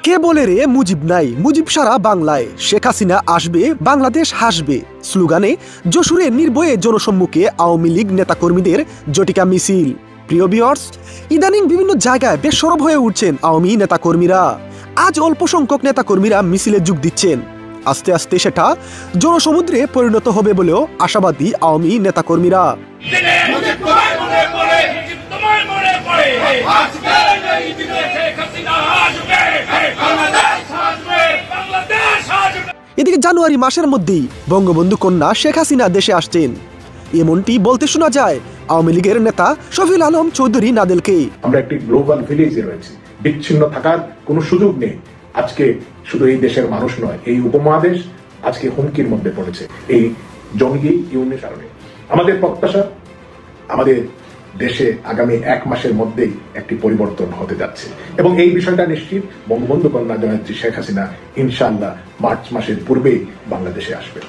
কে বলে রে মুজিব নাই, মুজিব সারা বাংলায়, শেখ হাসিনা আসবে, বাংলাদেশ হাসবে স্লোগানে যশোরে নির্ভয়ে জনসম্মুখে আওয়ামী লীগ নেতাকর্মীদের জটিকা মিছিল। প্রিয় ভিউয়ার্স, ইদানিং বিভিন্ন জায়গায় বেশ সরব হয়ে উঠছেন আওয়ামী নেতাকর্মীরা। আজ অল্প সংখ্যক নেতাকর্মীরা মিছিলে যোগ দিচ্ছেন। আস্তে আস্তে সেটা জনসমুদ্রে পরিণত হবে বলেও আশাবাদী আওয়ামী নেতাকর্মীরা। এদিকে জানুয়ারি মাসের মধ্যেই বঙ্গবন্ধু কন্যা শেখ হাসিনা দেশে আসছেন, এমনটি বলতে শোনা যায় আওয়ামী লীগের নেতা শফিউল আলম চৌধুরী নাদেলকে। আমরা একটি গ্লোবাল ভিলেজে রয়েছি, বিচ্ছিন্ন থাকার কোনো সুযোগ নেই। আজকে শুধু এই দেশের মানুষ নয়, এই উপমহাদেশ আজকে হুমকির মধ্যে পড়েছে এই জঙ্গি ইউনিটের কারণে। আমাদের প্রত্যাশা, আমাদের দেশে আগামী 1 মাসের মধ্যেই একটি পরিবর্তন হতে যাচ্ছে এবং এই বিষয়টা নিশ্চিত বঙ্গবন্ধু কন্যা জননেত্রী শেখ হাসিনা ইনশাআল্লাহ মার্চ মাসের পূর্বেই বাংলাদেশে আসবে।